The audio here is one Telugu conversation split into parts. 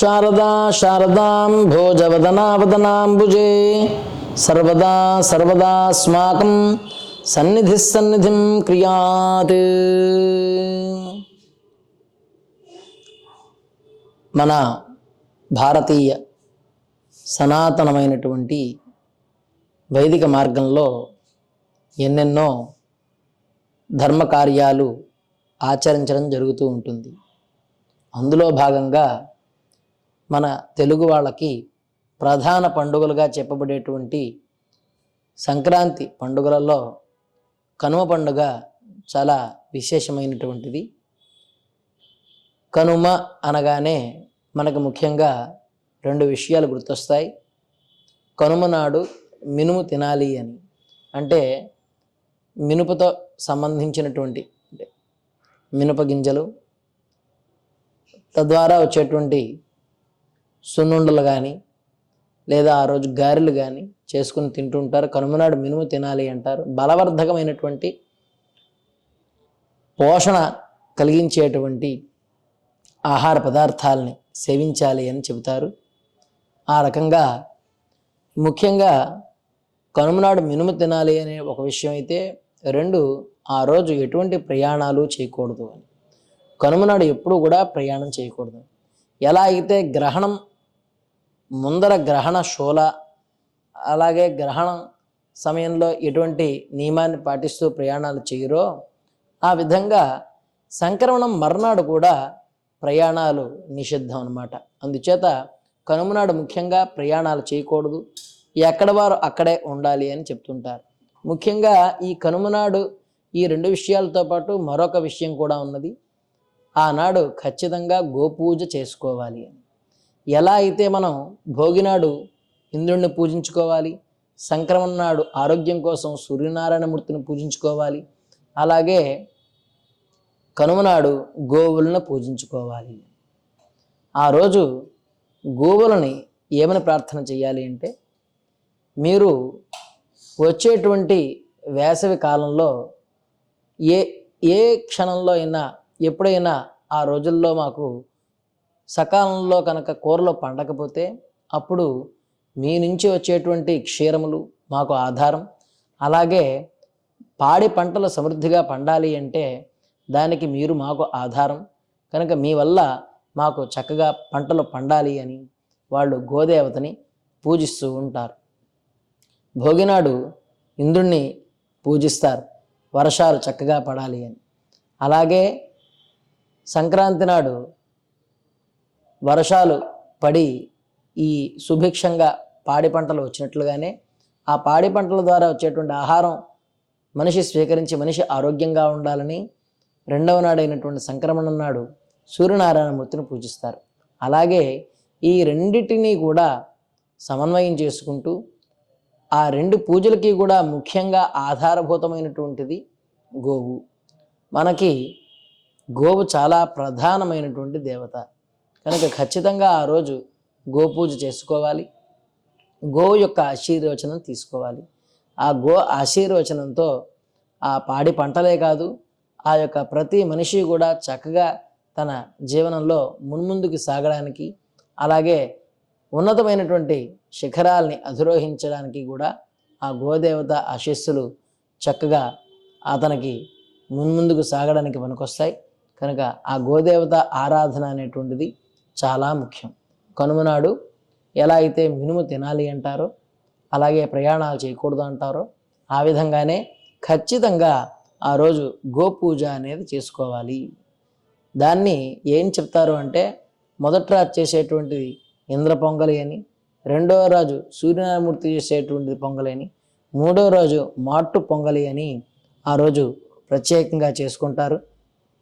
శారదా శారదాం భోజవదనావదనాంబుజే సర్వదా సర్వదాస్మాకం సన్నిధి సన్నిధిం క్రియాత్. మన భారతీయ సనాతనమైనటువంటి వైదిక మార్గంలో ఎన్నెన్నో ధర్మ కార్యాలు ఆచరించడం జరుగుతూ ఉంటుంది. అందులో భాగంగా మన తెలుగు వాళ్ళకి ప్రధాన పండుగలుగా చెప్పబడేటువంటి సంక్రాంతి పండుగలలో కనుమ పండుగ చాలా విశేషమైనటువంటిది. కనుమ అనగానే మనకు ముఖ్యంగా రెండు విషయాలు గుర్తొస్తాయి. కనుమ నాడు మినుము తినాలి అని, అంటే మినుపతో సంబంధించినటువంటి మినప గింజలు, తద్వారా వచ్చేటువంటి సున్నుండలు కానీ లేదా ఆ రోజు గారెలు కానీ చేసుకుని తింటుంటారు. కనుమనాడు మినుము తినాలి అంటారు. బలవర్ధకమైనటువంటి పోషణ కలిగించేటువంటి ఆహార పదార్థాలని సేవించాలి అని చెబుతారు. ఆ రకంగా ముఖ్యంగా కనుమనాడు మినుము తినాలి అనే ఒక విషయం అయితే, రెండు, ఆ రోజు ఎటువంటి ప్రయాణాలు చేయకూడదు అని. కనుమనాడు ఎప్పుడు కూడా ప్రయాణం చేయకూడదు. ఎలా అయితే గ్రహణం ముందర గ్రహణ శూల, అలాగే గ్రహణం సమయంలో ఎటువంటి నియమాన్ని పాటిస్తూ ప్రయాణాలు చేయరో, ఆ విధంగా సంక్రమణం మర్నాడు కూడా ప్రయాణాలు నిషిద్ధం అన్నమాట. అందుచేత కనుమనాడు ముఖ్యంగా ప్రయాణాలు చేయకూడదు, ఎక్కడ వారు అక్కడే ఉండాలి అని చెప్తుంటారు. ముఖ్యంగా ఈ కనుమనాడు ఈ రెండు విషయాలతో పాటు మరొక విషయం కూడా ఉన్నది. ఆనాడు ఖచ్చితంగా గోపూజ చేసుకోవాలి అని. ఎలా అయితే మనం భోగినాడు ఇంద్రుణ్ణి పూజించుకోవాలి, సంక్రమణ నాడు ఆరోగ్యం కోసం సూర్యనారాయణమూర్తిని పూజించుకోవాలి, అలాగే కనుమనాడు గోవులను పూజించుకోవాలి. ఆ రోజు గోవులని ఏమని ప్రార్థన చేయాలి అంటే, మీరు వచ్చేటువంటి వేసవి కాలంలో ఏ క్షణంలో అయినా ఎప్పుడైనా ఆ రోజుల్లో మాకు సకాలంలో కనుక కూరలో పండకపోతే, అప్పుడు మీ నుంచి వచ్చేటువంటి క్షీరములు మాకు ఆధారం. అలాగే పాడి పంటలు సమృద్ధిగా పండాలి అంటే దానికి మీరు మాకు ఆధారం కనుక మీ వల్ల మాకు చక్కగా పంటలు పండాలి అని వాళ్ళు గోదేవతని పూజిస్తూ ఉంటారు. భోగినాడు ఇంద్రుణ్ణి పూజిస్తారు, వర్షాలు చక్కగా పడాలి అని. అలాగే సంక్రాంతి నాడు వర్షాలు పడి ఈ సుభిక్షంగా పాడి పంటలు వచ్చినట్లుగానే ఆ పాడి పంటల ద్వారా వచ్చేటువంటి ఆహారం మనిషి స్వీకరించి మనిషి ఆరోగ్యంగా ఉండాలని రెండవ నాడైనటువంటి సంక్రమణం నాడు సూర్యనారాయణమూర్తిని పూజిస్తారు. అలాగే ఈ రెండిటినీ కూడా సమన్వయం చేసుకుంటూ ఆ రెండు పూజలకి కూడా ముఖ్యంగా ఆధారభూతమైనటువంటిది గోవు. మనకి గోవు చాలా ప్రధానమైనటువంటి దేవత కనుక ఖచ్చితంగా ఆ రోజు గోపూజ చేసుకోవాలి. గోవు యొక్క ఆశీర్వచనం తీసుకోవాలి. ఆ గో ఆశీర్వచనంతో ఆ పాడి పంటలే కాదు, ఆ యొక్క ప్రతి మనిషి కూడా చక్కగా తన జీవనంలో మున్ముందుకు సాగడానికి, అలాగే ఉన్నతమైనటువంటి శిఖరాల్ని అధిరోహించడానికి కూడా ఆ గోదేవత ఆశీస్సులు చక్కగా అతనికి మున్ముందుకు సాగడానికి పనికొస్తాయి. కనుక ఆ గోదేవత ఆరాధన అనేటువంటిది చాలా ముఖ్యం. కనుమనాడు ఎలా అయితే మినుము తినాలి అంటారో, అలాగే ప్రయాణాలు చేయకూడదు అంటారో, ఆ విధంగానే ఖచ్చితంగా ఆ రోజు గోపూజ అనేది చేసుకోవాలి. దాన్ని ఏం చెప్తారు అంటే, మొదటి రాజు చేసేటువంటిది ఇంద్ర పొంగలి అని, రెండవ రాజు సూర్యనారాయణమూర్తి చేసేటువంటిది పొంగలి అని, మూడవ రోజు మాట్టు పొంగలి అని ఆ రోజు ప్రత్యేకంగా చేసుకుంటారు.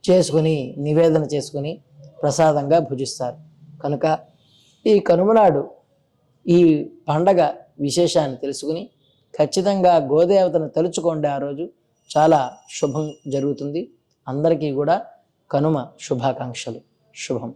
చేసుకుని నివేదన చేసుకుని ప్రసాదంగా భుజిస్తారు. కనుక ఈ కనుమనాడు ఈ పండగ విశేషాన్ని తెలుసుకుని ఖచ్చితంగా గోదేవతను తలుచుకోండి. ఆ రోజు చాలా శుభం జరుగుతుంది. అందరికీ కూడా కనుమ శుభాకాంక్షలు. శుభం.